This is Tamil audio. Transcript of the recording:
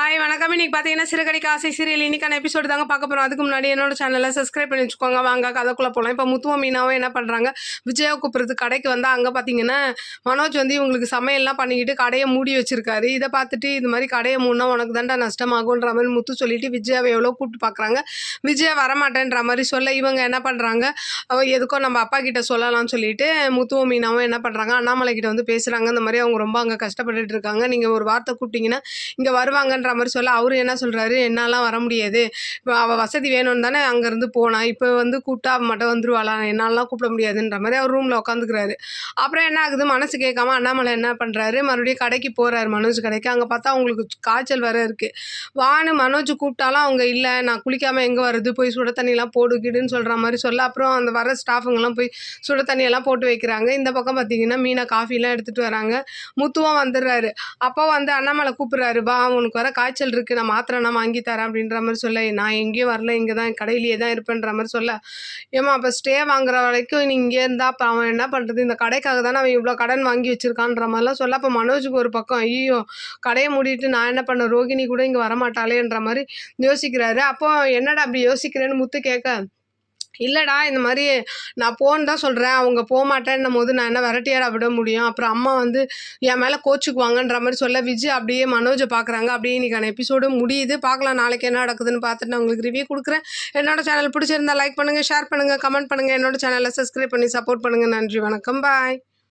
ஹாய் வணக்கம். இன்னைக்கு பார்த்தீங்கன்னா சிறுகடிக்க ஆசை சீரியல் இன்னைக்கான எபிசோடு தாங்க பார்க்க போகிறோம். அதுக்கு முன்னாடி என்னோட சேனலை சப்ஸ்கிரைப் பண்ணி வச்சுக்கோங்க. வாங்க கதைக்குள்ளே போகலாம். இப்போ முத்துவும் மீனாவும் என்ன பண்ணுறாங்க, விஜயா கூப்பிட்றது கடைக்கு வந்தால் அங்கே பார்த்தீங்கன்னா மனோஜ் வந்து இவங்களுக்கு சமையல்லாம் பண்ணிக்கிட்டு கடையை மூடி வச்சிருக்காரு. இதை பார்த்துட்டு இது மாதிரி கடையை மூடினா உனக்கு தான்டா நஷ்டமாகுன்ற மாதிரி முத்து சொல்லிட்டு விஜயாவை எவ்வளோ கூப்பிட்டு பார்க்குறாங்க. விஜயா வரமாட்டேன்ற மாதிரி சொல்ல இவங்க என்ன பண்ணுறாங்க, எதுக்கோ நம்ம அப்பா கிட்ட சொல்லலாம்னு சொல்லிட்டு முத்துவும் மீனாவும் என்ன பண்ணுறாங்க, அண்ணாமலை கிட்ட வந்து பேசுகிறாங்க. இந்த மாதிரி அவங்க ரொம்ப அங்கே கஷ்டப்பட்டுட்டு இருக்காங்க, நீங்கள் ஒரு வார்த்தை கூப்பிட்டீங்கன்னா இங்கே வருவாங்கன்ற மாதிரி சொல்ல அவரு என்ன சொல்கிறாரு, என்னாலாம் வர முடியாது, இப்போ அவள் வசதி வேணும்னு தானே அங்கேருந்து போனா, இப்போ வந்து கூப்பிட்டா மட்டும் வந்துருவாளா, என்னாலாம் கூப்பிட முடியாதுன்ற மாதிரி அவர் ரூமில் உட்காந்துக்கிறாரு. அப்புறம் என்ன ஆகுது, மனசு கேட்காம அண்ணாமலை என்ன பண்ணுறாரு, மறுபடியும் கடைக்கு போகிறாரு, மனோஜ் கடைக்கு. அங்கே பார்த்தா அவங்களுக்கு காய்ச்சல் வேறு இருக்குது. வான்னு மனோஜ் கூப்பிட்டாலும் அவங்க இல்லை, நான் குளிக்காமல் எங்கே வருது, போய் சுட தண்ணியெல்லாம் போடுக்கிடுன்னு சொல்கிற மாதிரி சொல்ல அப்புறம் அந்த வர ஸ்டாஃபுங்கெல்லாம் போய் சுட தண்ணியெல்லாம் போட்டு வைக்கிறாங்க. இந்த பக்கம் பார்த்தீங்கன்னா மீனா காஃபிலாம் எடுத்துகிட்டு வராங்க. முத்துவும் வந்துடுறாரு. அப்போ வந்து அண்ணாமலை கூப்பிட்றாரு, வா உனக்கு வர காய்ச்சல் இருக்குது, நான் மாத்திரை நான் வாங்கி தரேன் அப்படின்ற மாதிரி சொல்ல, நான் எங்கேயும் வரல, இங்கே தான் கடையிலேயே தான் இருப்பேன்ற மாதிரி சொல்ல, ஏமா அப்போ ஸ்டே வாங்குற வரைக்கும் நீ இங்கே இருந்தா அப்போ அவன் என்ன பண்ணுறது, இந்த கடைக்காக தானே அவன் இவ்வளோ கடன் வாங்கி வச்சிருக்கான்ற மாதிரிலாம் சொல்ல, அப்போ மனோஜுக்கு ஒரு பக்கம் ஐயோ கடையை மூடிட்டு நான் என்ன பண்ண, ரோகிணி கூட இங்கே வரமாட்டாளேன்ற மாதிரி யோசிக்கிறாரு. அப்போ என்னடா அப்படி யோசிக்கிறேன்னு முத்து கேட்க, இல்லைடா இந்த மாதிரி நான் போன்னு தான் சொல்கிறேன், அவங்க போக மாட்டேன்னும் போது நான் என்ன விரட்டியாட விட முடியும், அப்புறம் அம்மா வந்து என் மேலே கோச்சுக்குவாங்கன்ற மாதிரி சொல்ல விஜய் அப்படியே மனோஜை பார்க்குறாங்க. அப்படியே இன்றைக்கான எபிசோடு முடியுது. பார்க்கலாம் நாளைக்கு என்ன நடக்குதுன்னு பார்த்துட்டு நான் உங்களுக்கு ரிவ்யூ கொடுக்குறேன். என்னோட சேனல் பிடிச்சிருந்தா லைக் பண்ணுங்கள், ஷேர் பண்ணுங்கள், கமெண்ட் பண்ணுங்கள், என்னோட சேனலை சப்ஸ்கிரைப் பண்ணி சப்போர்ட் பண்ணுங்கள். நன்றி, வணக்கம், பாய்.